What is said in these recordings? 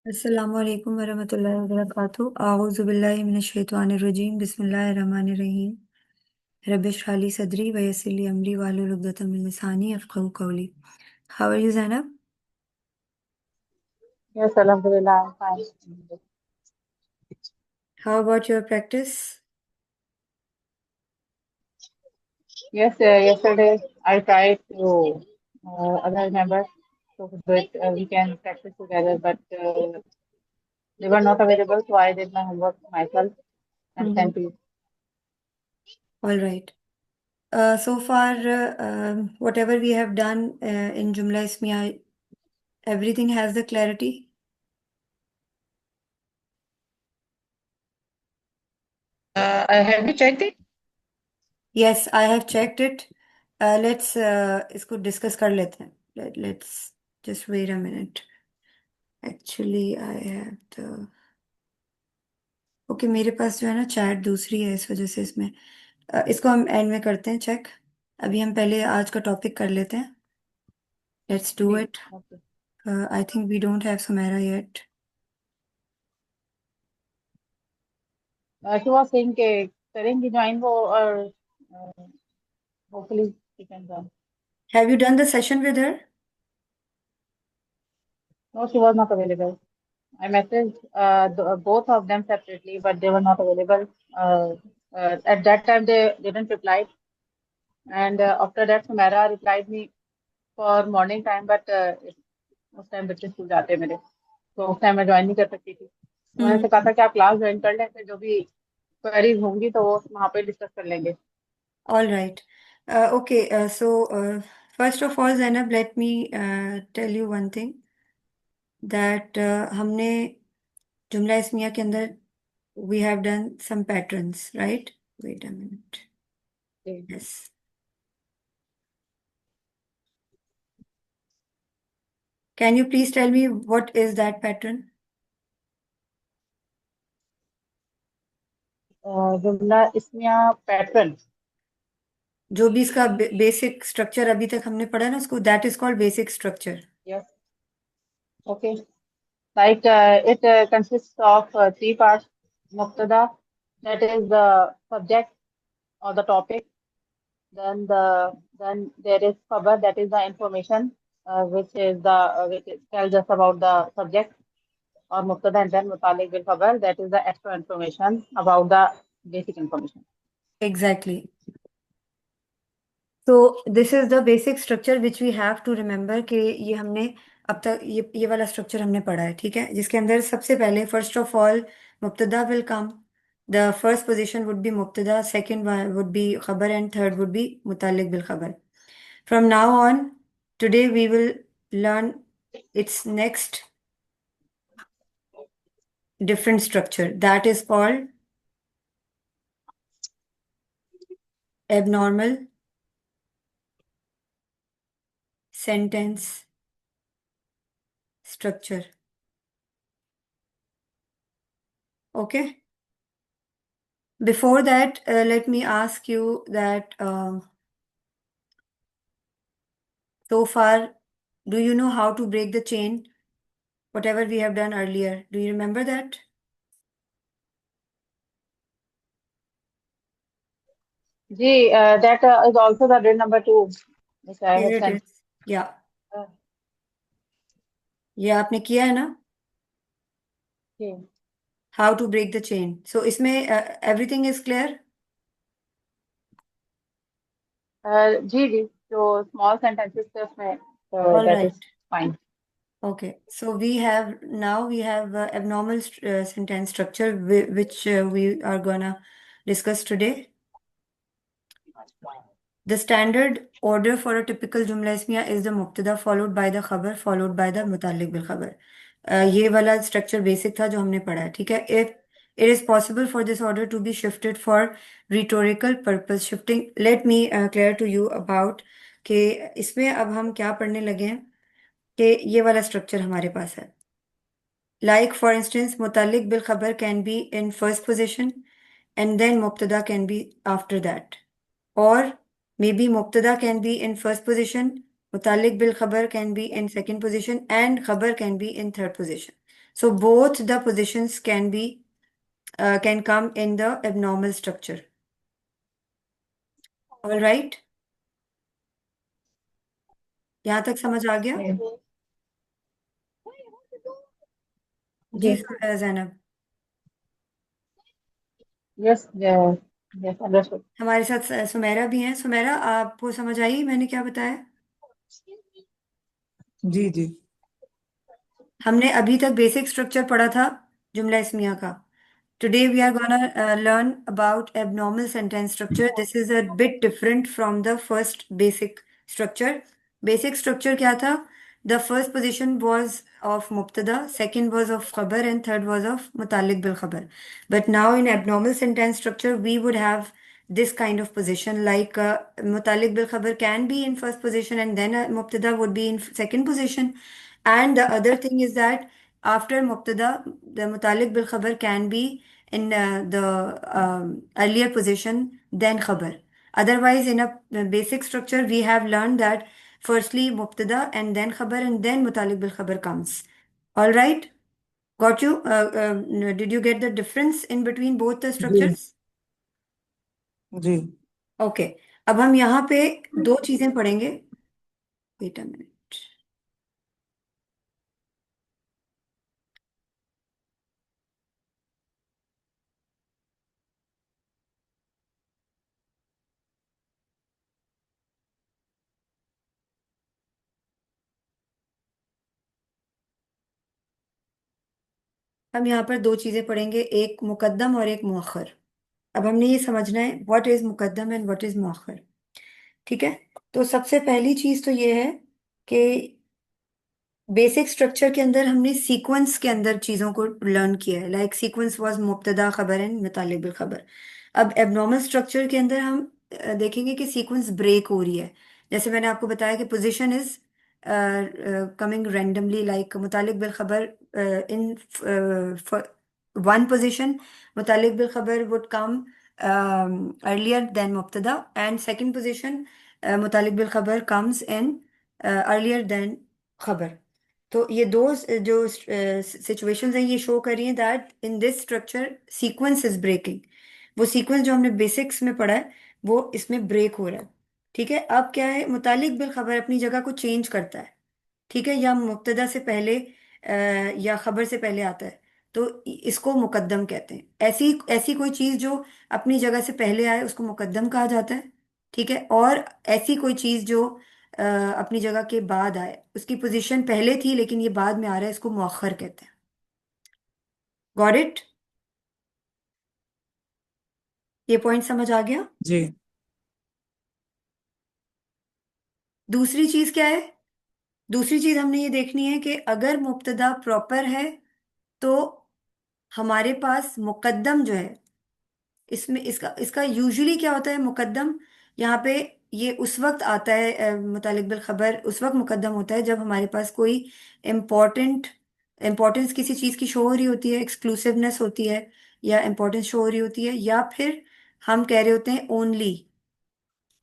अस्सलामुअलैकुम वरहमतुल्लाहि वबरकातुहू अऊज़ु बिल्लाहि मिनश शैतानिर रजीम बिस्मिल्लाहिर रहमानिर रहीम रब्बि इश्रह ली सदरी व यस्सिर ली अमरी वाहलुल उक़दतम मिन लिसानी यफ़क़हू क़ौली। How are you Zainab? Yes, Alhamdulillah, I'm fine. How about your practice? Yes, yesterday I tried to other members to do it. We can practice together, but they were not available, so I did my homework myself and sent to you. All right. So far, whatever we have done in Jumla Ismiya, everything has the clarity. Have you checked it? Yes, I have checked it. Let's इसको discuss कर लेते हैं. Let's just wait a minute. Actually, I have the okay मेरे पास जो है ना chat दूसरी है इस वजह से इसमें इसको हम एंड में करते हैं चेक। अभी हम पहले आज का टॉपिक कर लेते हैं। लेट्स डू जी, it. okay. I think we don't have Sumera yet. She was saying कि करेंगी ज्वाइन वो और hopefully she can join. Have you done the session with her? No, she was not available. I messaged both of them separately, but they were not available. At that time, they didn't reply. And after that, Sumera replied me for morning time, but उस time बच्चे school जाते हैं मेरे, तो उस time मैं join नहीं कर सकती थी। उन्होंने से कहा था कि आप क्लास ज्वाइन कर लें, फिर जो भी क्वेरीज होंगी तो वो वहाँ पे डिस्कस कर लेंगे। All right. Okay so first of all Zainab let me tell you one thing that हमने जुमला इस्मिया के अंदर we have done some patterns right. Wait a minute. जी। Yes. Can you please tell me what is that pattern? जुमला इसमिया pattern. जो भी इसका बेसिक स्ट्रक्चर अभी तक हमने पढ़ा ना उसको that is called basic structure. Yes, okay. Like it consists of three parts. Mubtada, that is the subject or the topic. Then there is khabar, that is the information, which tells us about the subject or mubtada, and then mutalik bil khabar, that is the extra information about the basic information. Exactly. तो this is the basic structure which we have to remember कि ये हमने अब तक ये वाला structure हमने पढ़ा है ठीक है, जिसके अंदर सबसे पहले फर्स्ट ऑफ ऑल मुब्तदा will come. The first position would be मुब्तदा, सेकंड वुड बी खबर एंड थर्ड वुड बी मुतालिक बिल खबर। From now on today we will learn its next different structure that is called abnormal sentence structure. Okay. Before that, let me ask you that so far, do you know how to break the chain? Whatever we have done earlier, do you remember that? Ji, that is also the drill number 2, which I Here have it sent. is. Yeah, Uh, ये आपने किया है ना? जी। How to break the chain. So इसमें everything is clear. जी जी, जो small sentences थे उसमें, All that is right. Fine. Okay. So we have abnormal sentence structure which we are gonna discuss today. The standard order for a typical jumla ismiya is the mubtada followed by the khabar followed by the mutalik bil khabar. ये वाला structure basic था जो हमने पढ़ा है ठीक है। If it is possible for this order to be shifted for rhetorical purpose shifting, let me clear to you about कि इसमें अब हम क्या पढ़ने लगे हैं कि ये वाला स्ट्रक्चर हमारे पास है। लाइक फॉर इंस्टेंस मुतालिक बिल खबर can be in first position and then मुब्तदा can be after that, or maybe mubtada can be in first position, mutalik bil khabar can be in second position, and khabar can be in third position. So both the positions can come in the abnormal structure. All right? यहाँ तक समझ आ गया? जी जी। Zainab. Yes, yes, understood. हमारे साथ सुमेरा भी हैं। सुमेरा, आपको समझ आई मैंने क्या बताया? जी जी। हमने अभी तक बेसिक स्ट्रक्चर पढ़ा था जुमला इस्मिया का। Today we are gonna learn about abnormal sentence structure. This is a bit different from the first basic structure. Basic structure क्या था? The first position was of mubtada, second was of khabar, and third was of mutalik bil khabar. But now in abnormal sentence structure, we would have this kind of position, like mutalik bil khabar can be in first position, and then mubtada would be in second position. And the other thing is that after mubtada, the mutalik bil khabar can be in the earlier position than khabar. Otherwise, in a basic structure, we have learned that firstly mubtada and then khabar and then mutalik bil khabar comes. All right, got you? Did you get the difference in between both the जी structures? जी। Okay, अब हम यहाँ पे दो चीजें पढ़ेंगे। Wait a minute. हम यहाँ पर दो चीजें पढ़ेंगे, एक मुकद्दम और एक मुअख्खर। अब हमने ये समझना है व्हाट इज मुकद्दम एंड व्हाट इज मुअख्खर। ठीक है, तो सबसे पहली चीज तो ये है कि बेसिक स्ट्रक्चर के अंदर हमने सीक्वेंस के अंदर चीजों को लर्न किया है, लाइक सीक्वेंस वाज मुब्तदा खबर एंड मुतालिक बिल खबर। अब एबनॉर्मल स्ट्रक्चर के अंदर हम देखेंगे कि सीक्वेंस ब्रेक हो रही है। जैसे मैंने आपको बताया कि position is coming randomly, like मुतालिक बिल खबर इन वन पोजीशन, मुतालिक बिल खबर वुड कम अर्लियर देन मुब्तदा, एंड सेकंड पोजीशन मुतालिक बिल खबर कम्स इन अर्लियर देन खबर। तो ये दो जो सिचुएशंस हैं ये शो कर रही हैं that in this structure sequence is breaking. वो सीक्वेंस जो हमने बेसिक्स में पढ़ा है वो इसमें ब्रेक हो रहा है। ठीक है, अब क्या है, मुतालिक बिल खबर अपनी जगह को चेंज करता है। ठीक है, या मुब्तदा से पहले या खबर से पहले आता है, तो इसको मुकद्दम कहते हैं। ऐसी ऐसी कोई चीज जो अपनी जगह से पहले आए उसको मुकद्दम कहा जाता है। ठीक है, और ऐसी कोई चीज जो अपनी जगह के बाद आए, उसकी पोजीशन पहले थी लेकिन ये बाद में आ रहा है, इसको मुअख्खर कहते हैं। Got it? ये पॉइंट समझ आ गया? जी दूसरी चीज क्या है? दूसरी चीज हमने ये देखनी है कि अगर मुब्तदा प्रॉपर है तो हमारे पास मुकद्दम जो है, इसमें इसका इसका यूजुअली क्या होता है मुकद्दम यहाँ पे, ये उस वक्त आता है मुतालिक बिल खबर उस वक्त मुकद्दम होता है जब हमारे पास कोई इम्पोर्टेंट इम्पोर्टेंस किसी चीज की शो हो रही होती है, एक्सक्लूसिवनेस होती है, या इम्पोर्टेंस शो हो रही होती है, या फिर हम कह रहे होते हैं ओनली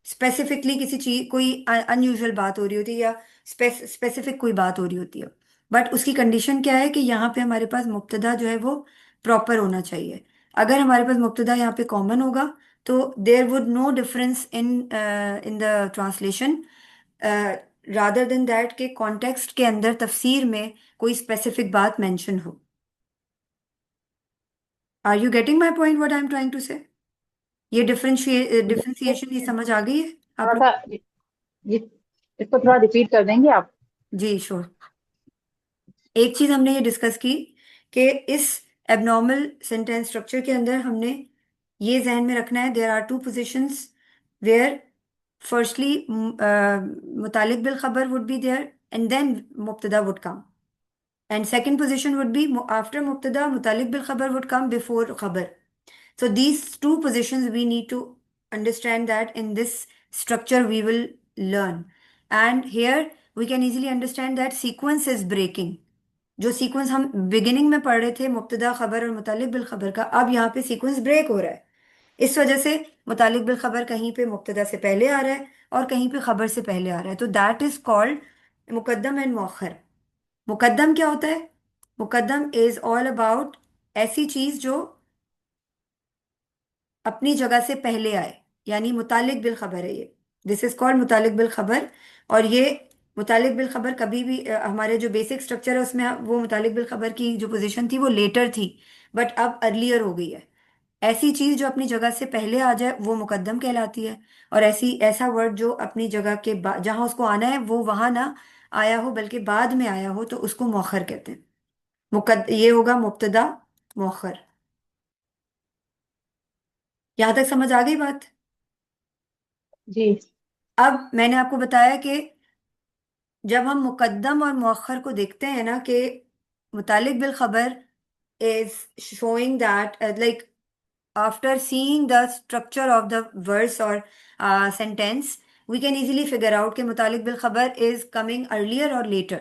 स्पेसिफिकली किसी चीज कोई अनयूजुअल बात हो रही होती है, या स्पेसिफिक कोई बात हो रही होती है। बट उसकी कंडीशन क्या है कि यहाँ पे हमारे पास मुब्तदा जो है वो प्रॉपर होना चाहिए। अगर हमारे पास मुब्तदा यहाँ पे कॉमन होगा तो there would no difference in the translation, rather than that के कॉन्टेक्स्ट के अंदर तफसीर में कोई स्पेसिफिक बात मेंशन हो। Are you getting my point what I am trying to say? ये डिफरेंशिएशन ये समझ आ गई है आप थोड़ा लोग? सा ये इसको थोड़ा रिपीट कर देंगे आप? जी श्योर। एक चीज हमने ये डिस्कस की कि इस एबनॉर्मल सेंटेंस स्ट्रक्चर के अंदर हमने ये जहन में रखना है, there are two positions where firstly मुतालिक बिल खबर would be there and then मुब्तदा would come, and second position would be after mubtada mutalik bil khabar would come before khabar. So these two positions we need to understand that in this structure we will learn, and here we can easily understand that sequence is breaking. जो sequence हम beginning में पढ़ रहे थे मुब्तदा खबर और मुतालिक बिल खबर का, अब यहाँ पे सीक्वेंस ब्रेक हो रहा है। इस वजह से मुतालिक बिल खबर कहीं पे मुब्तदा से पहले आ रहा है और कहीं पे खबर से पहले आ रहा है, तो दैट इज कॉल्ड मुकद्दम एंड मुअख्खर। मुकद्दम क्या होता है? मुकद्दम इज ऑल अबाउट ऐसी चीज जो अपनी जगह से पहले आए, यानी मुतालिक बिल खबर है ये। दिस इज कॉल्ड मुतालिक बिल खबर। और ये मुतालिक बिल खबर कभी भी हमारे जो बेसिक स्ट्रक्चर है उसमें वो मुतालिक बिल खबर की जो पोजीशन थी वो लेटर थी, बट अब अर्लियर हो गई है। ऐसी चीज जो अपनी जगह से पहले आ जाए वो मुकद्दम कहलाती है। और ऐसा वर्ड जो अपनी जगह के बाद जहां उसको आना है वो वहां ना आया हो बल्कि बाद में आया हो तो उसको मौखर कहते हैं। ये होगा मुब्तदा मौखर। यहां तक समझ आ गई बात? जी। अब मैंने आपको बताया कि जब हम मुकद्दम और मुअख्खर को देखते हैं ना कि मुतालिक बिल खबर is showing that like after seeing the structure of the verse or sentence, we can easily figure out कि मुतालिक बिल खबर is coming earlier or later।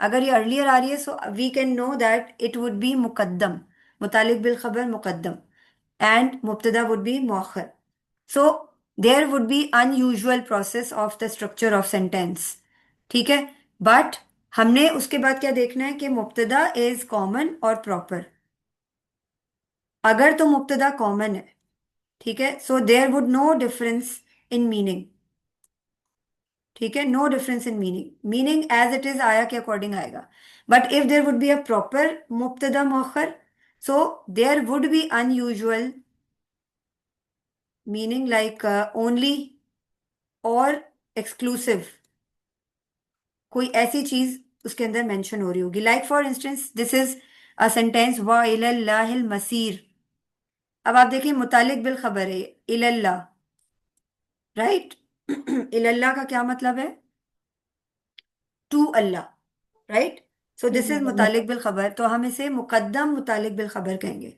अगर ये earlier आ रही है so we can know that it would be Muqaddam, मुतालिक बिल खबर Muqaddam, and मुब्तदा would be मुअख्खर। So there would be unusual process of the structure of sentence। ठीक है, बट हमने उसके बाद क्या देखना है कि मुब्तदा इज कॉमन और प्रॉपर। अगर तो मुब्तदा कॉमन है, ठीक है, so there would no difference in meaning. ठीक है, no difference in meaning, meaning as it is आया के अकॉर्डिंग आएगा। But if there would be a proper मुब्तदा मुअख्खर, so there would be unusual meaning like only और exclusive, कोई ऐसी चीज उसके अंदर मेंशन हो रही होगी। Like for instance this is a sentence व इलल्लाहिल मसीर। अब आप देखिए मुतालिक बिल खबर है इलल्लाह, राइट। इलल्लाह का क्या मतलब है? To Allah, right. So this is मुतालिक बिल खबर, तो हम इसे मुकद्दम मुतालिक बिल खबर कहेंगे।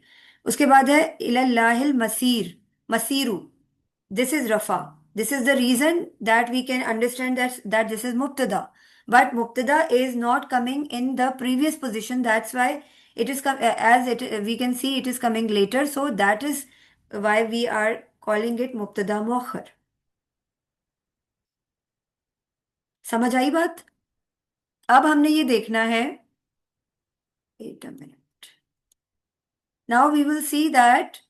उसके बाद है इलल्लाहिल मसीर, मसीरु, दिस इज रफा। This is the reason that we can understand that this is मुब्तदा, बट मुब्तदा is not coming in the previous position, that's why it is as it we can see it is coming later, so that is why we are calling it mubtada muakhar। समझ आई बात? अब हमने ये देखना है, wait a minute, now we will see that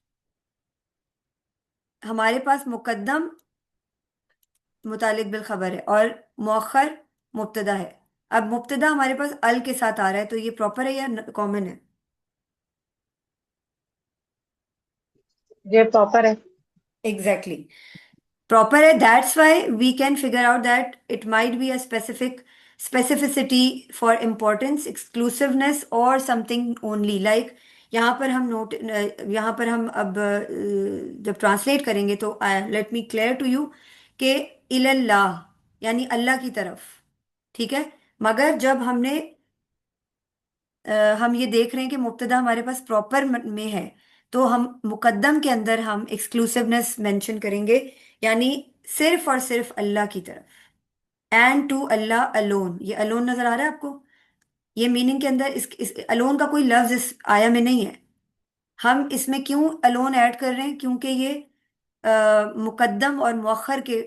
हमारे पास मुकद्दम मुतालिक बिल खबर है और मौखर मुब्तदा है। अब मुब्तदा हमारे पास अल के साथ आ रहा है, तो ये प्रॉपर है या कॉमन है? ये प्रॉपर है। एग्जैक्टली, प्रॉपर है। That's why we can figure out that it might be a specificity for importance, exclusiveness और समथिंग ओनली लाइक। यहाँ पर हम अब जब ट्रांसलेट करेंगे तो let me clear to you कि इल्लाह यानी अल्लाह की तरफ, ठीक है। मगर जब हम ये देख रहे हैं कि मुब्तदा हमारे पास प्रॉपर में है, तो हम मुकद्दम के अंदर हम एक्सक्लूसिवनेस मेंशन करेंगे, यानी सिर्फ और सिर्फ अल्लाह की तरफ। एंड टू अल्लाह अलोन, ये अलोन नजर आ रहा है आपको? ये मीनिंग के अंदर इस अलोन का कोई लफ्ज इस आया में नहीं है। हम इसमें क्यों अलोन ऐड कर रहे हैं? क्योंकि ये मुकद्दम और मुअख्खर के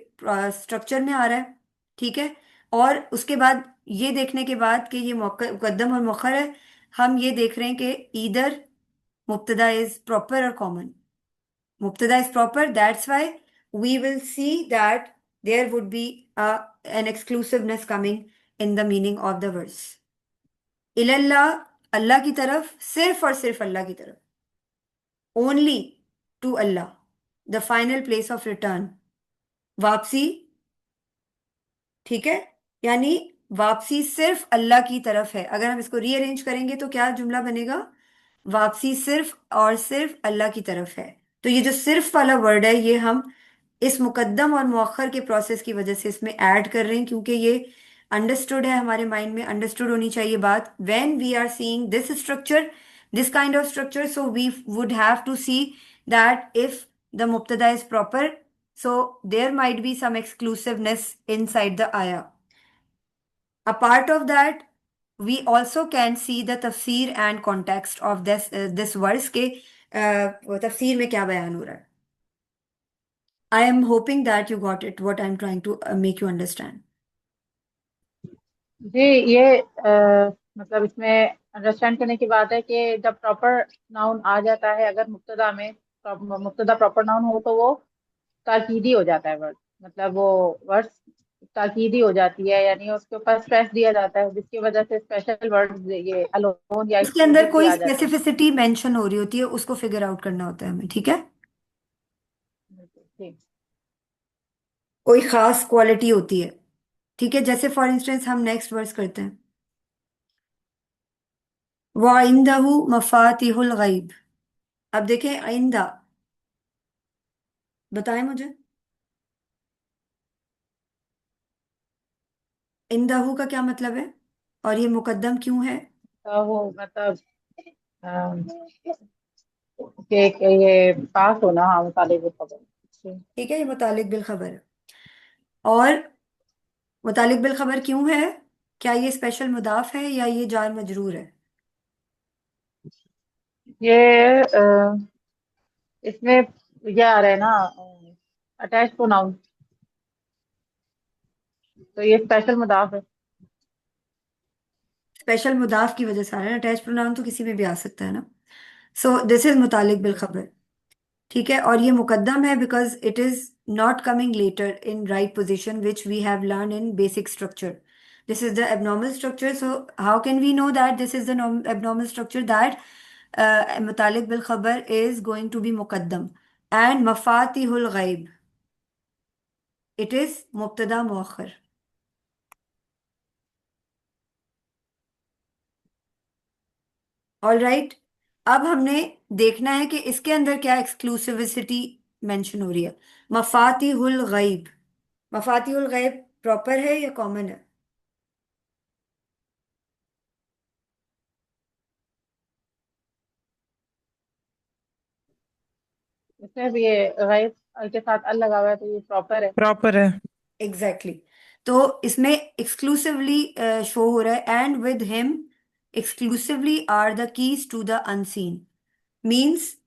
स्ट्रक्चर में आ रहा है, ठीक है। और उसके बाद ये देखने के बाद कि ये मुकद्दम और मुअख्खर है, हम ये देख रहे हैं कि इधर मुब्तदा इज प्रॉपर और कॉमन। मुब्तदा is proper, that's why we will see that there would be an exclusiveness coming in the meaning of the verse. इल्लाह अल्लाह की तरफ, सिर्फ और सिर्फ अल्लाह की तरफ, only to Allah, the final place of return, वापसी, ठीक है। यानी वापसी सिर्फ अल्लाह की तरफ है। अगर हम इसको रीअरेंज करेंगे तो क्या जुमला बनेगा? वापसी सिर्फ और सिर्फ अल्लाह की तरफ है। तो ये जो सिर्फ वाला वर्ड है ये हम इस मुकद्दम और मुअख्खर के प्रोसेस की वजह से इसमें ऐड कर रहे हैं, क्योंकि ये अंडरस्टूड है, हमारे माइंड में अंडरस्टूड होनी चाहिए बात। When we are seeing this structure, this kind of structure, so we would have to see that if the मुब्तदा is proper, so there might be some exclusiveness inside the ayah. Apart of that, we also can see the tafsir and context of this verse के तफसीर में क्या बयान हो रहा है। I am hoping that you got it, what I am trying to make you understand. जी, ये मतलब इसमें अंडरस्टैंड करने की बात है कि जब प्रॉपर नाउन आ जाता है, अगर मुब्तदा में मुब्तदा प्रॉपर नाउन हो तो वो ताकीदी हो जाता है वर्ड, मतलब वो वर्ड ताकीदी हो जाती है, यानी उसके ऊपर स्ट्रेस दिया जाता है, जिसकी वजह से स्पेशल वर्ड ये अलोन या उसके अंदर एक्सक्लूसिवली कोई आ जाते हैं। स्पेसिफिसिटी मेंशन हो रही होती है, उसको फिगर आउट करना होता है हमें, ठीक है। ठीक। कोई खास क्वालिटी होती है, ठीक है। जैसे फॉर इंस्टेंस हम नेक्स्ट वर्स करते हैं, वाइंदहु मफातिहुल गैब। अब देखें आइंदा, बताएं मुझे इंदहु का क्या मतलब है और ये मुकद्दम क्यों है। तो वो मतलब अम, कि ये पास होना, हाँ मुतालिब खबर। ठीक। ठीक है, ये मुतालिक बिल खबर है। और मुतालिक बिल खबर क्यों है, क्या ये स्पेशल मुदाफ है या ये जार मजरूर है। ये इसमें ये आ रहा है ना, अटैच प्रोनाउन, तो ये स्पेशल मुदाफ है। स्पेशल मुदाफ की वजह से आ रहा है, अटैच प्रोनाउन तो किसी में भी आ सकता है ना। सो दिस इज मुतालिक बिल खबर, ठीक है। और ये मुकद्दम है because it is not coming later in right position which we have learn in basic structure. This is the abnormal structure, so how can we know that this is the abnormal structure, that मुतालिक बिल खबर is going to be मुकद्दम and मफातिहुल गैब it is मुब्तदा मुअख्खर। All right. अब हमने देखना है कि इसके अंदर क्या एक्सक्लूसिविसिटी मेंशन हो रही है। मफातिहुल गैब, मफातिहुल गैब प्रॉपर है या कॉमन है। इसमें भी ये गैर के साथ अल लगा हुआ है, तो ये प्रॉपर है। प्रॉपर है। Exactly exactly. तो इसमें एक्सक्लूसिवली शो हो रहा है, and with him exclusively are the keys to the unseen. Means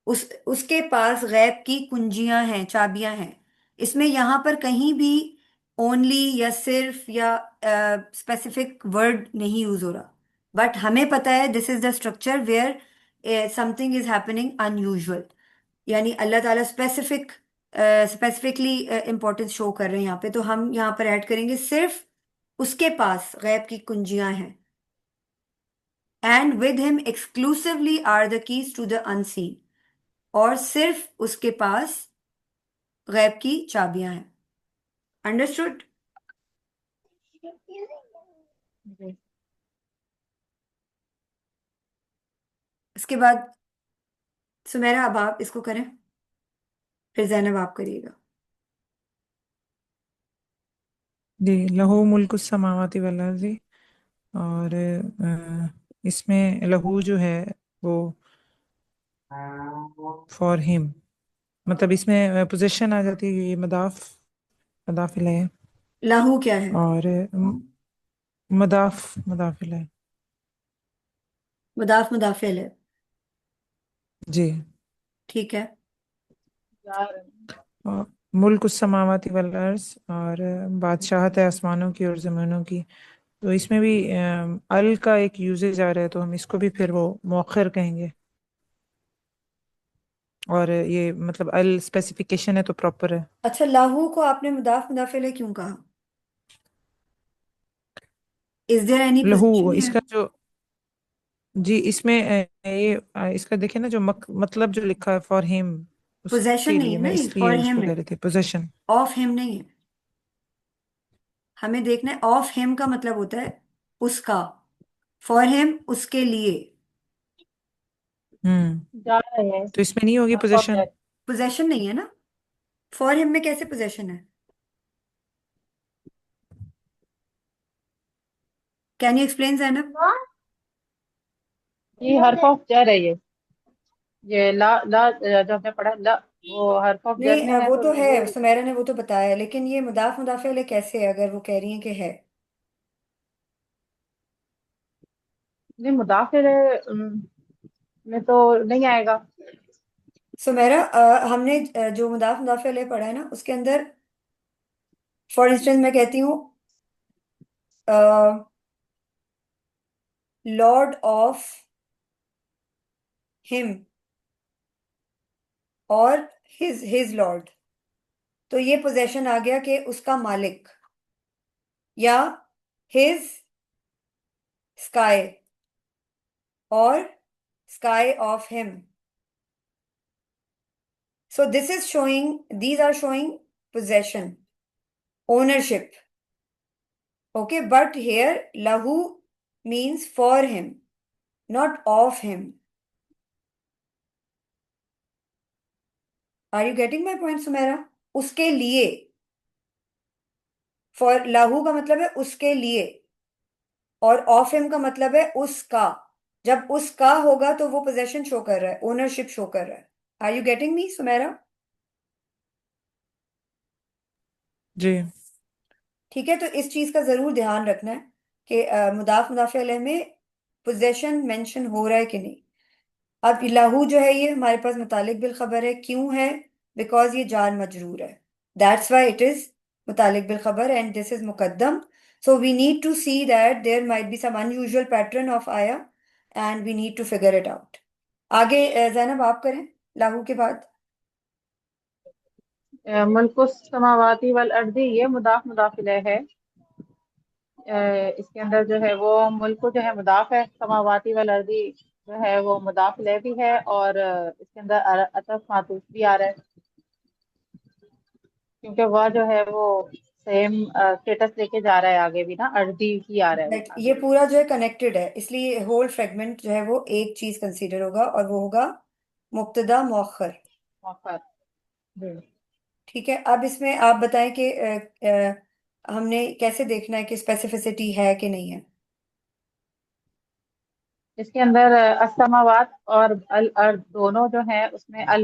उसके पास गैब की कुंजियां हैं, चाबियां हैं। इसमें यहां पर कहीं भी ओनली या सिर्फ या स्पेसिफिक वर्ड नहीं यूज हो रहा, बट हमें पता है this is the structure where something is happening unusual, यानी अल्लाह ताला स्पेसिफिकली इंपॉर्टेंस शो कर रहे हैं यहाँ पे। तो हम यहाँ पर ऐड करेंगे सिर्फ उसके पास गैब की कुंजियां हैं, and with him exclusively are the keys to the unseen, और सिर्फ उसके पास गैब की चाबियां हैं। अंडरस्टूड। जी। इसके बाद सुमेरा, अब आप इसको करें, फिर जैनब आप करिएगा। जी, लहू मुल्क समावाति वल अर्ज़ि। और इसमें लहू जो है वो फॉर हिम, मतलब इसमें पोजीशन आ जाती है, ये मदाफ, मदाफ इलैह है। लाहू क्या है। और मदाफ मदाफ इलैह। मुदाफ मुदाफिल है, जी। ठीक है। यार, और मुल्क समावाति वल अर्ज़, और बादशाहत है आसमानों की और ज़मीनों की। तो इसमें भी अल का एक यूजेज आ रहा है, तो हम इसको भी फिर वो मौखर कहेंगे। और ये मतलब अल स्पेसिफिकेशन है तो प्रॉपर है। अच्छा, लाहू को आपने मुदाफ मुदाफिल है क्यों कहा। इज देयर एनी लहू पोजीशन है। इसका जो, जी इसमें ये इसका देखिए ना, जो मतलब जो लिखा है फॉर हिम, पोजेशन उसके नहीं लिए है ना, मैं ये फॉर इसलिए हिम उसको है, कह रही थी पोजेशन। ऑफ हिम नहीं है। हमें देखना है ऑफ हिम का मतलब होता है उसका, फॉर हिम उसके लिए। हम्म। जा रहे हैं। तो इसमें नहीं होगी हर्फ ऑफ पोजेशन। डेथ। पोजेशन नहीं है ना, फॉर हिम में कैसे पोजेशन है। Can you explain Zainab. ये हर्फ ऑफ जर है ये ला ला जो हमने पढ़ा ला, वो हर्फ ऑफ जर नहीं में है, वो तो तो है, वो सुमेरा ने वो तो बताया, लेकिन ये मुदाफ मुदाफिल कैसे है अगर वो कह रही है कि है। नहीं, मुदाफिर में तो नहीं आएगा। सुमेरा हमने जो मुदाफ मुदाफिल पढ़ा है ना, उसके अंदर फॉर इंस्टेंस मैं कहती हूँ लॉर्ड ऑफ हिम और हिज लॉर्ड, तो ये पोजेशन आ गया कि उसका मालिक, या हिज स्काई और sky of him. So this is showing, these are showing possession, ownership. Okay, but here lahu means for him, not of him. Are you getting my point, Sumaira? उसके लिए. For lahu का मतलब है उसके लिए, और of him का मतलब है उसका. जब उसका होगा तो वो possession शो कर रहा है, ownership शो कर रहा है. Are you getting me, Sumaira? जी. ठीक है, तो इस चीज का जरूर ध्यान रखना है कि मुदाफ मुदाफे अलैह में पोजेशन मेंशन हो रहा है कि नहीं. अब लहू जो है ये हमारे पास मुतालिक बिल खबर है. क्यों है? बिकॉज ये जान मजरूर है. दैट्स वाई इट इज मुतालिक बिल खबर एंड दिस इज मुकद्दम. So we need to see that there might be some unusual pattern of आया and we need to figure it out. आगे जैनब आप करें लाहू के बाद. मुल्कुस समावाती वल अर्दी, ये मुदाफ मुदाफ इलैह है. इसके अंदर जो है वो मुल्क जो है मुदाफ है, समावाती वल अर्दी जो है वो मुदाफ इलैह भी है, और इसके अंदर अतफ मातूफ भी आ रहा है, क्योंकि वह जो है वो सेम स्टेटस लेके जा रहा है आगे भी ना, अर्दी की आ रहा है ये आगे भी. पूरा जो है कनेक्टेड है, इसलिए होल फ्रेगमेंट जो है वो एक चीज कंसीडर होगा और वो होगा मुब्तदा मुअख्खर. मौखर. जी. ठीक है, अब इसमें आप बताएं कि हमने कैसे देखना है कि स्पेसिफिसिटी है कि नहीं है. इसके अंदर असमावात और अल अर्द दोनों जो है उसमें आ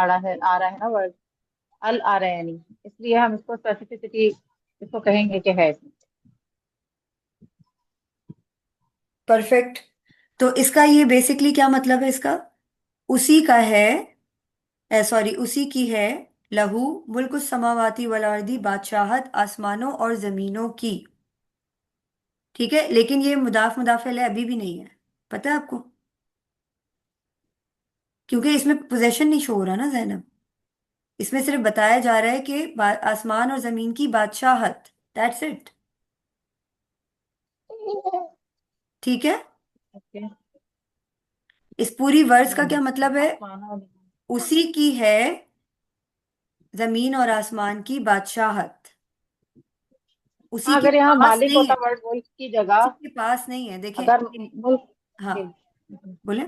रहा है ना वर्ड, अल आ रहा है यानी, इसलिए हम इसको स्पेसिफिसिटी इसको कहेंगे कि है इसमें. परफेक्ट. तो इसका ये बेसिकली क्या मतलब है इसका? उसी का है, सॉरी, उसी की है. लहू मुल्कुस समावाती वल अर्दी, बादशाहत आसमानों और जमीनों की. ठीक है, लेकिन ये मुदाफ मुदाफ अलैह अभी भी नहीं है, पता है आपको? क्योंकि इसमें पोजेशन नहीं शो हो रहा ना जैनब. इसमें सिर्फ बताया जा रहा है कि आसमान और जमीन की बादशाहत. That's it. ठीक है, ओके. इस पूरी वर्ड्स का क्या मतलब है? आसमान और उसी की है जमीन और आसमान की बादशाहत. उसी हाँ, के अगर यहाँ पास मालिक नहीं होता है, वर्ड मुल्क की उसी जगह, के पास नहीं है. देखें अगर मुल्क, हाँ, जी, बोले.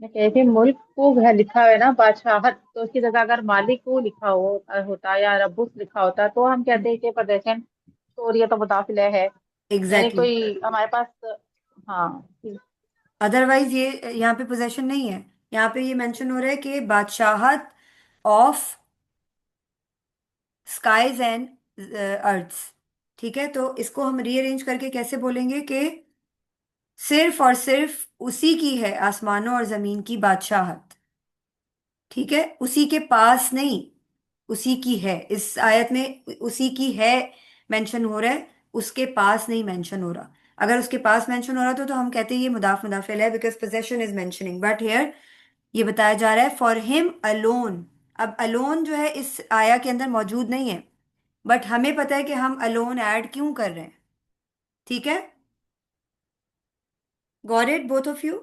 मैं कह रही थी मुल्क को है लिखा है ना बादशाहत, तो उसकी जगह अगर मालिक को लिखा होता या रब्बुस लिखा होता तो हम कहते हैं कि पोजेशन स्टोरी तो मुदाफिल है, यानी एग्जैक्टली. कोई हमारे पास. हाँ. अदरवाइज ये यहाँ पे पोजेशन नहीं है. यहाँ पे ये मेंशन हो रहा है कि बादशाहत ऑफ स्काईज एंड अर्थ्स. ठीक है, तो इसको हम रीअरेंज करके कैसे बोलेंगे कि सिर्फ और सिर्फ उसी की है आसमानों और जमीन की बादशाहत. ठीक है, उसी के पास नहीं, उसी की है. इस आयत में उसी की है मेंशन हो रहा है, उसके पास नहीं मेंशन हो रहा. अगर उसके पास मेंशन हो रहा तो हम कहते हैं ये मुदाफ मुदाफिल है, because possession is mentioning. But here ये बताया जा रहा है फॉर हिम अलोन. अब अलोन जो है इस आया के अंदर मौजूद नहीं है, बट हमें पता है कि हम अलोन ऐड क्यों कर रहे हैं. ठीक है, got it both of you?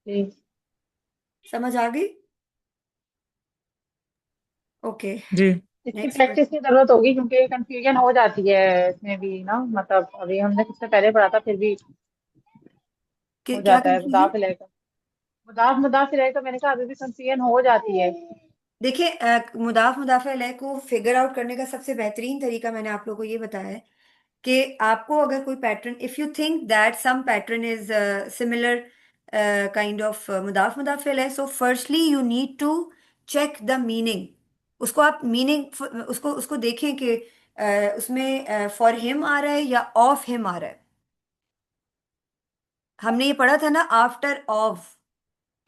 जी. समझ आ गई? ओके, इसकी नेक्स्ट प्रैक्टिस क्वेश्चन. की जरूरत होगी, क्योंकि कंफ्यूजन हो जाती है इसमें भी ना, मतलब अभी हमने किससे पहले पढ़ा था फिर भी हो क्या जाता है कंफ्यूजन? मुदाफ इलैह का मैंने कहा अभी भी कंफ्यूजन हो जाती है. देखिए, मुदाफ मुदाफ़ा अलैह को फिगर आउट करने का सबसे बेहतरीन तरीका मैंने आप लोगों को ये बताया है कि आपको अगर कोई pattern, if you think that some pattern is similar kind of मुदाफ मुदाफ़ा अलैह, so firstly you need to check the meaning. उसको आप मीनिंग, उसको उसको देखें कि उसमें फॉर हिम आ रहा है या ऑफ हिम आ रहा है. हमने ये पढ़ा था ना, आफ्टर ऑफ.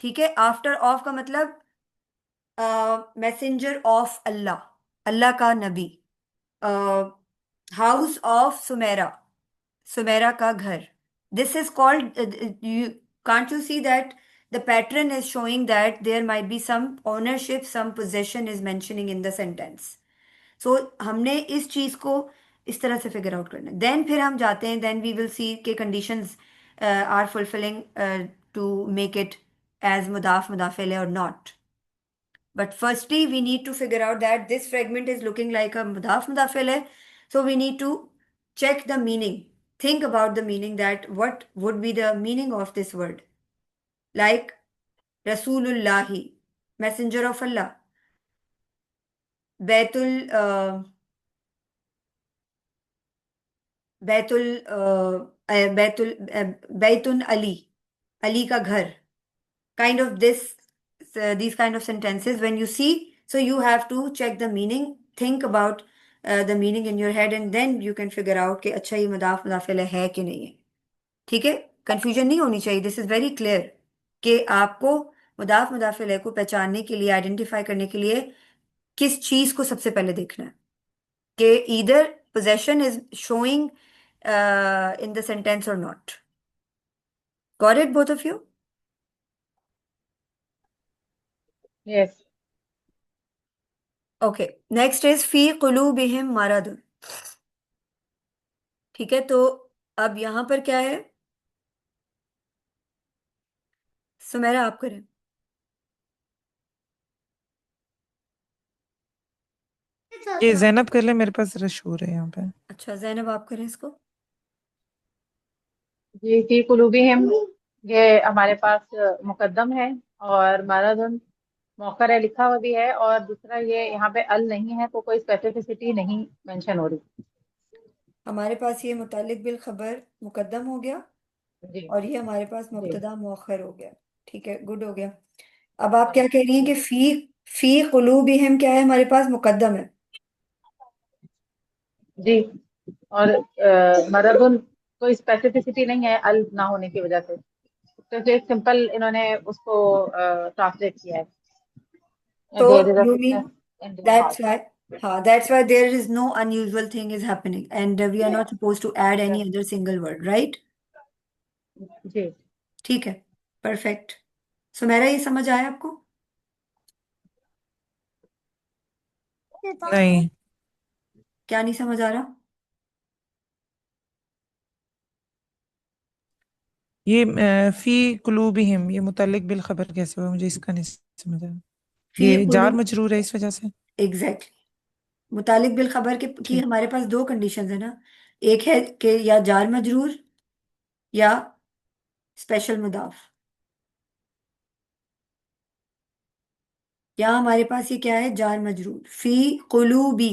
ठीक है, आफ्टर ऑफ का मतलब मैसेंजर ऑफ अल्लाह, अल्लाह का नबी. हाउस ऑफ सुमेरा, सुमेरा का घर. This is called, you can't you see that the pattern is showing that there might be some ownership, some possession is mentioning in the sentence. So हमने इस चीज को इस तरह से फिगर आउट करना है. देन फिर हम जाते हैं, देन वी विल सी के conditions are fulfilling to make it as मुदाफ मुदाफिल और not. But firstly, we need to figure out that this fragment is looking like a mudaf mudafil hai. So we need to check the meaning. Think about the meaning, that what would be the meaning of this word. Like Rasulullahi, messenger of Allah. Baitul, Baitul, Baitun Ali, Ali ka ghar. Kind of this, these kind of sentences when you see, so you have to check the meaning, think about the meaning in your head, and then you can figure out कि अच्छा ये मुदाफ मुदाफिल है कि नहीं है. ठीक है, confusion नहीं होनी चाहिए. दिस इज वेरी क्लियर कि आपको मुदाफ मुदाफिल को पहचानने के लिए, आइडेंटिफाई करने के लिए किस चीज को सबसे पहले देखना है, कि either possession is showing in the sentence और not. Got it both of you? Yes. Okay, next is फी कुलूबिहिम मरद. ठीक है, तो अब यहां पर क्या है? सुमेरा आप करें. ये जैनब कर ले, मेरे पास जरा शोर है यहाँ पे। अच्छा, जैनब आप करें इसको. जी, फी कुलूबिहिम, ये हमारे पास मुकद्दम है, और मारादुन मौखर है, लिखा हुआ भी है, और दूसरा ये यहाँ पे अल नहीं है, तो कोई स्पेसिफिसिटी नहीं मेंशन हो रही। हमारे पास ये मुतालिक बिल खबर मुकद्दम हो गया, जी। और ये हमारे पास जी। मुब्तदा मुअख्खर हो गया. ठीक है, गुड हो गया. अब आप क्या हाँ, कह रही हैं कि जी। फी फी कुलूबिहिम क्या है? हमारे पास मुकद्दम है. जी, और मरदुन कोई स्पेसिफिसिटी नहीं है अल ना होने की वजह से, तो एक सिंपल इन्होंने उसको ट्रांसलेट किया है, तो there is a you mean sickness in their that's heart. Why, हाँ, that's why there is no unusual thing is happening, and we are not suppose to add any other single word, right? जी। ठीक है, perfect. Sumera, ये समझ आया आपको? नहीं, क्या नहीं समझ आ रहा? ये फी कुलूबिहिम, ये मुतल्लिक बिल खबर कैसे हुआ, मुझे इसका नहीं समझ आया। फी ये जार कुलूब, मजरूर है इस वजह से। एग्जैक्टली. मुतालिक बिल खबर के की ठीक। हमारे पास दो कंडीशंस है ना. एक है कि या जार मजरूर या स्पेशल मुदाफ. यहाँ हमारे पास ये क्या है? जार मजरूर. फी कुलूबी,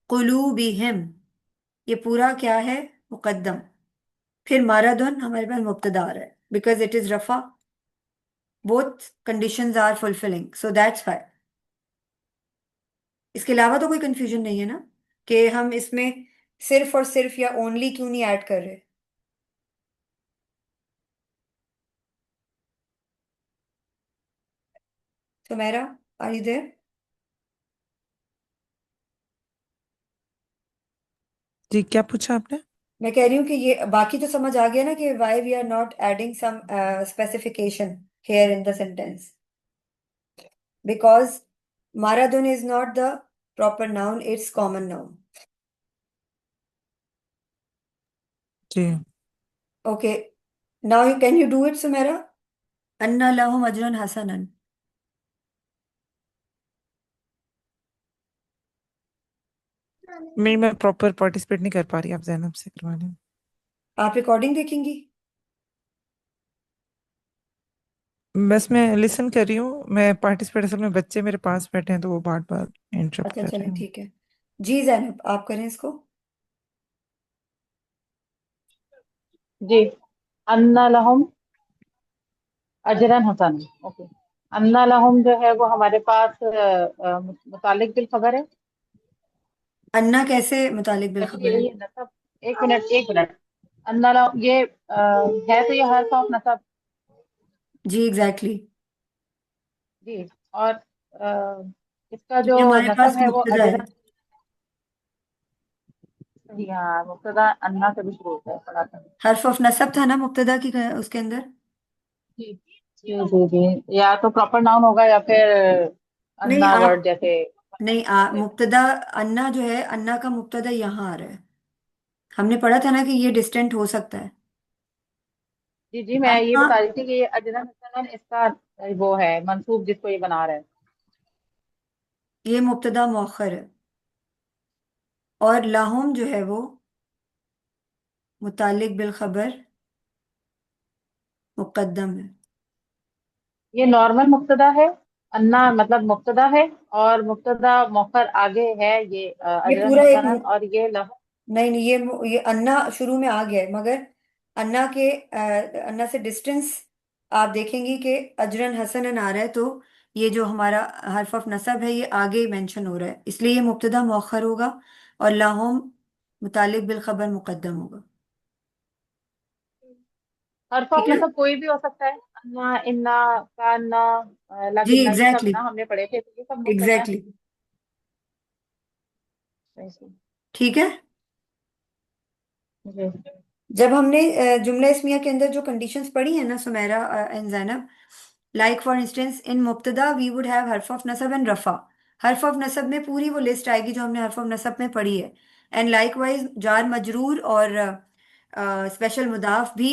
कुलूबिहिम, ये पूरा क्या है? मुकद्दम. फिर मारादुन हमारे पास मुब्तदा आ रहा है, बिकॉज इट इज रफा. Both conditions are fulfilling, so that's why. इसके अलावा तो कोई कंफ्यूजन नहीं है ना, कि हम इसमें सिर्फ और सिर्फ या ओनली क्यों नहीं ऐड कर रहे? तो मेरा, आर यू देयर? जी, क्या पूछा आपने? मैं कह रही हूँ कि ये बाकी तो समझ आ गया ना, कि why we are not adding some specification here in the sentence, because मारादून is not the proper noun, it's common noun. जी, okay, now you can you do it Sumaira? अन्ना लहुम अजरन हसनन. मैं प्रॉपर पार्टिसिपेट नहीं कर पा रही, आप जैनब से करवाने। आप रिकॉर्डिंग देखेंगी? बस मैं लिसन कर रही हूँ, मैं पार्टिसिपेट, असल में बच्चे मेरे पास बैठे हैं तो वो बार बार इंटरप्ट अच्छा, कर चलें, रहे हैं। ठीक है. जी जैनब, आप करें इसको. जी, अन्ना लहुम अजरन हसन। ओके, अन्ना लहुम जो है वो हमारे पास मुतालिक बिल खबर है। अन्ना कैसे मुतालिक बिल एक्चुअली खबर है? ये नसब, एक मिनट एक मिनट, अन्ना लहुम ये है तो ये हर्फ ऑफ नसब। Ji, exactly. जी, और इसका जो ये हमारे पास नसब है वो मुब्तदा है. अजरन। सही, हाँ, मुक्तदा अन्ना से भी शुरू होता है, पढ़ा था। हर्फ ऑफ नसब था ना मुक्तदा की उसके अंदर। जी जी जी जी, या तो प्रॉपर नाउन होगा या फिर नहीं अन्ना वर्ड आप, जैसे। नहीं मुक्तदा, अन्ना जो है, अन्ना का मुक्तदा यहाँ आ रहा है। हमने पढ़ा था ना कि ये डिस्टेंट हो सकता है। जी जी, मैं ये अन्ना, बता रही थी कि ये अजनन हसनन इसका वो है मंसूब जिसको ये बना रहा है। ये मुब्तदा मौखर है, और लाहुम जो है वो मुतालिक बिल खबर मुकद्दम है। ये नॉर्मल मुक्तदा है, अन्ना मतलब मुक्तदा है, और मुक्तदा मौखर आगे है, ये ये अजरन पूरा एक हसनन, और ये लह। नहीं नहीं, ये अन्ना शुरू में आ गया है, मगर अन्ना के अन्ना से डिस्टेंस आप देखेंगे कि अजरन हसनन आ रहा है, तो ये जो हमारा हर्फ ऑफ नसब है ये आगे मेंशन हो रहा है, इसलिए ये मुब्तदा मौखर होगा, और लाहुम मुतालिक बिल खबर मुकद्दम होगा। हर्फ ऑफ ठीक है। मतलब कोई भी हो सकता है, अन्ना, इन्ना, कान्ना, जी लाकिन्ना, ये सब एग्जैक्टली, ना हमने पढ़े थे, तो ये सब मुक्तदा है। एग्जैक्टली। ऐसे। ठीक है। जी जब हमने जुमला इस्मिया के अंदर जो कंडीशंस पढ़ी है ना Sumaira and Zainab, like for instance in मुब्तदा वी वुड हैव हर्फ ऑफ नसब एंड रफा। हर्फ ऑफ नसब में पूरी वो लिस्ट आएगी जो हमने हर्फ ऑफ नसब में पढ़ी है, एंड लाइक वाइज जार मजरूर और स्पेशल मुदाफ भी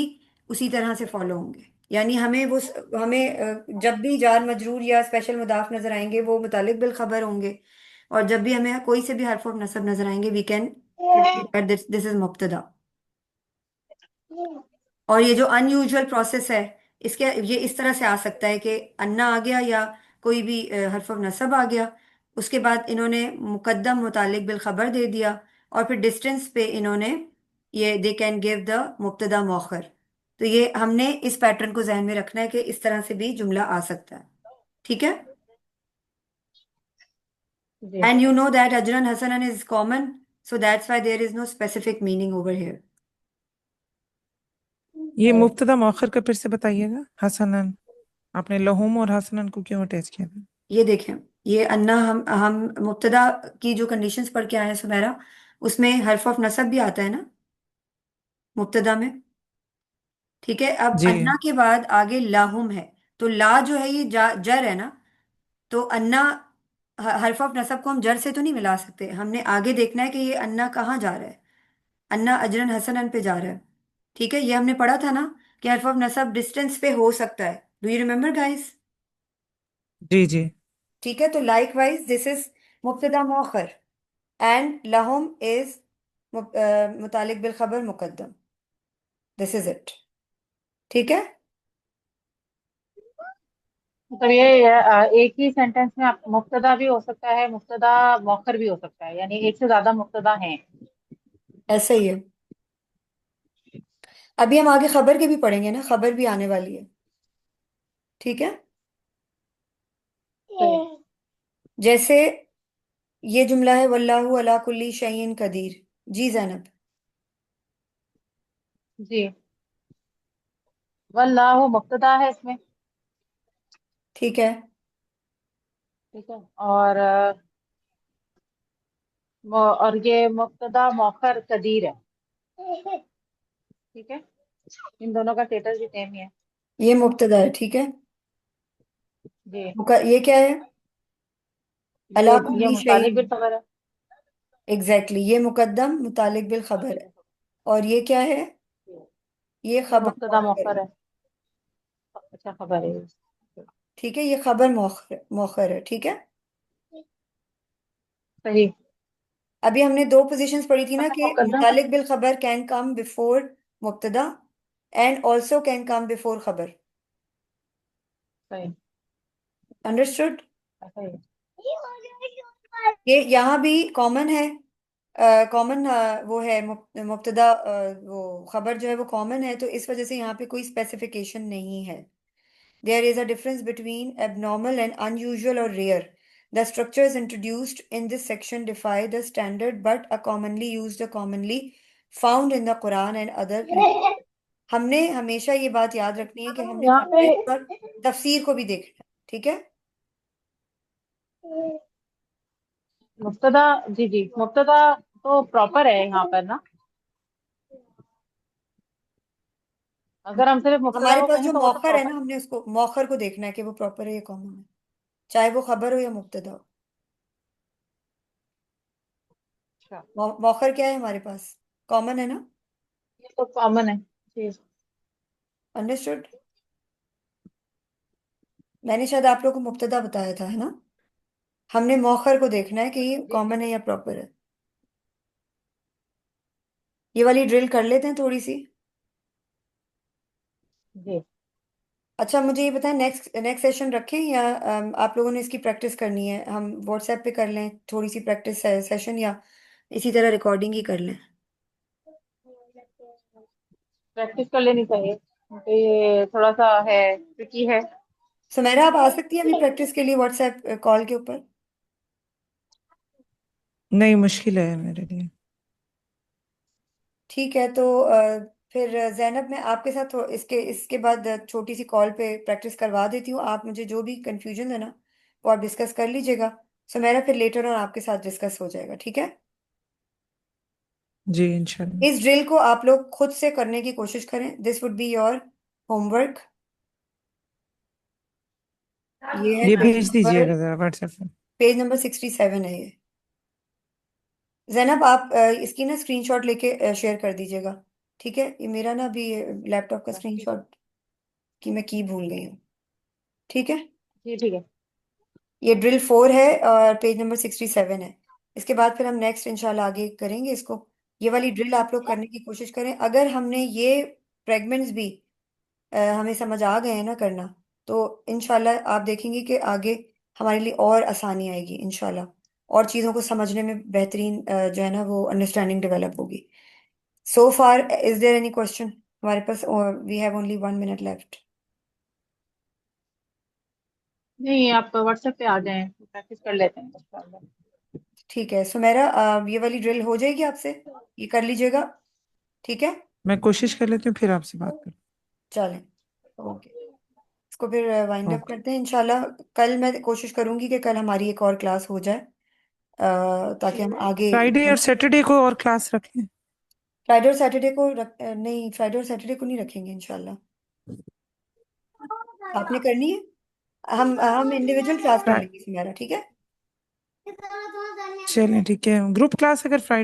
उसी तरह से फॉलो होंगे। यानी हमें वो हमें जब भी जार मजरूर या स्पेशल मुदाफ नजर आएंगे वो मुतालिक बिल खबर होंगे, और जब भी हमें कोई से भी हर्फ ऑफ नसब नजर आएंगे वी कैन दिस इज मुब्तदा। और ये जो अनयूजुअल प्रोसेस है, इसके ये इस तरह से आ सकता है कि अन्ना आ गया या कोई भी हर्फ ऑफ नसब आ गया, उसके बाद इन्होंने मुकद्दम मुतालिक बिल खबर दे दिया, और फिर डिस्टेंस पे इन्होंने ये दे कैन गिव द मुब्तदा मौखर। तो ये हमने इस पैटर्न को जहन में रखना है कि इस तरह से भी जुमला आ सकता है। ठीक है। जी एंड यू नो दैट अजरन हसनन is common, so that's why there is no specific meaning over here. ये मुब्तदा मौखर का फिर से बताइएगा, हसनन। आपने लहूम और हसनन को क्यों अटैच किया था? ये देखें, ये अन्ना हम मुब्तदा की जो कंडीशंस पढ़ के आए हैं सुमेरा, उसमें हर्फ ऑफ नसब भी आता है ना मुब्तदा में। ठीक है। अब जी अन्ना के बाद आगे लाहुम है, तो ला जो है ये जर है ना, तो अन्ना हर्फ ऑफ नसब को हम जर से तो नहीं मिला सकते, हमने आगे देखना है कि ये अन्ना कहाँ जा रहा है। अन्ना अजरन हसनन पे जा रहा है। ठीक है, ये हमने पढ़ा था ना कि हर्फ ऑफ नसब डिस्टेंस पे हो सकता है। Do you remember guys? जी जी। ठीक है, तो लाइक वाइज दिस इज मुब्तदा मौखर, एंड lahum is मुतालिक बिल खबर मुकद्दम। This is it. ठीक है। मतलब ये एक ही सेंटेंस में मुब्तदा भी हो सकता है, मुब्तदा मौखर भी हो सकता है, यानी एक से ज्यादा मुब्तदा हैं। ऐसा ही है। अभी हम आगे खबर के भी पढ़ेंगे ना, खबर भी आने वाली है। ठीक है। तो जैसे ये जुमला है वल्लाहु अला कुल्ली शैइन कदीर। जी जैनब। जी, वल्लाहु मुब्तदा है इसमें। ठीक है। ठीक है, और और ये मुब्तदा मौखर कदीर है। ठीक है, इन दोनों का स्टेटस भी सेम ही है। ये मुब्तदा है। ठीक है। जी, ये क्या है? अला ये कुल्ली मुतालिक शैइन। बिल खबर है। एग्जैक्टली, ये मुकद्दम मुतालिक बिल खबर है। और ये क्या है? ये ये खबर मुब्तदा मौखर है। मौखर है। अच्छा, खबर है। ठीक है, ये खबर मौखर मौखर है। ठीक है। सही। अभी हमने दो पोजीशंस पढ़ी थी ना मतलब कि मुकद्दम। मुतालिक बिल खबर कैन कम बिफोर मुब्तदा and also can come before खबर। सही। अंडरस्टूड? सही। ये यहाँ भी कॉमन है। कॉमन वो है मुब्तदा वो खबर जो है वो कॉमन है, तो इस वजह से यहाँ पे कोई स्पेसिफिकेशन नहीं है। There is a difference between abnormal and unusual और rare. The structures introduced in this section defy the standard but are commonly used or commonly found in the Quran and other हमने हमेशा ये बात याद रखनी है कि हमने यहाँ पे कॉन्टेक्स्ट और तफसीर को भी देखना है। ठीक है। मुब्तदा, जी जी, मुब्तदा तो प्रॉपर है यहाँ पर ना, अगर हम सिर्फ मुब्तदा हमारे को पास कहें जो तो वो तो मौखर है प्रॉपर ना, हमने उसको मौखर को देखना है कि वो प्रॉपर है या कॉमन है, चाहे वो खबर हो या मुब्तदा हो। है। अच्छा, मौखर क्या है हमारे पास, कॉमन है ना। ये तो कॉमन है जी। अंडरस्टूड। मैंने शायद आप लोग को मुब्तदा बताया था, है ना। हमने मौखर को देखना है कि ये जी कॉमन है या प्रॉपर है। ये वाली ड्रिल कर लेते हैं थोड़ी सी। जी। अच्छा मुझे ये बताएं, नेक्स्ट नेक्स्ट सेशन रखें या आप लोगों ने इसकी प्रैक्टिस करनी है, हम व्हाट्सएप पे कर लें थोड़ी सी प्रैक्टिस सेशन, या इसी तरह रिकॉर्डिंग ही कर लें। प्रैक्टिस कर लेनी चाहिए क्योंकि ये थोड़ा सा है, ट्रिकी है। सुमेरा आप आ सकती हैं अभी प्रैक्टिस के लिए व्हाट्सएप कॉल के ऊपर। नहीं, मुश्किल है मेरे लिए। ठीक है तो फिर जैनब मैं आपके साथ इसके इसके बाद छोटी सी कॉल पे प्रैक्टिस करवा देती हूँ। आप मुझे जो भी कंफ्यूजन है ना वो आप डिस्कस कर लीजिएगा। सुमेरा फिर लेटर और आपके साथ डिस्कस हो जाएगा, ठीक है। जी इंशाल्लाह। इस ड्रिल को आप लोग खुद से करने की कोशिश करें, this would be your homework. ये है ये पेज भेज नंबर दीजिएगा जरा व्हाट्सएप पे। पेज नंबर 67 है ये। जैनब आप इसकी ना स्क्रीनशॉट लेके शेयर कर दीजिएगा, ठीक है। ये मेरा ना अभी लैपटॉप का स्क्रीनशॉट की मैं की भूल गई हूँ, ठीक है। जी ठीक है। ये ड्रिल 4 है और पेज नंबर 67 है। इसके बाद फिर हम नेक्स्ट इंशाल्लाह आगे करेंगे इसको। ये वाली ड्रिल आप लोग करने की कोशिश करें। अगर हमने ये फ्रेगमेंट्स भी हमें समझ आ गए हैं ना करना, तो इंशाल्लाह आप देखेंगे कि आगे हमारे लिए और आसानी आएगी इंशाल्लाह। और चीज़ों को समझने में बेहतरीन जो है ना वो अंडरस्टैंडिंग डेवलप होगी। So far is there any question? हमारे पास we have only 1 minute left. नहीं, आप व्हाट्सएप पे आ जाएं, प्रैक्टिस कर लेते हैं इंशाल्लाह। ठीक है सुमेरा, ये वाली ड्रिल हो जाएगी आपसे, ये कर लीजिएगा, ठीक है। मैं कोशिश कर लेती हूँ, फिर आपसे बात करूँ। चलें, ओके। इसको फिर वाइंड अप ओके। करते हैं इंशाल्लाह। कल मैं कोशिश करूंगी कि कल हमारी एक और क्लास हो जाए, ताकि हम आगे। फ्राइडे और सैटरडे को और क्लास रखें। फ्राइडे और सैटरडे को नहीं, फ्राइडे और सैटरडे को नहीं रखेंगे इंशाल्लाह। आपने करनी है, हम इंडिविजुअल क्लास कर फ्रा- लेंगे सुमेरा, ठीक है। चलें ठीक है, ग्रुप क्लास अगर फ्राइडे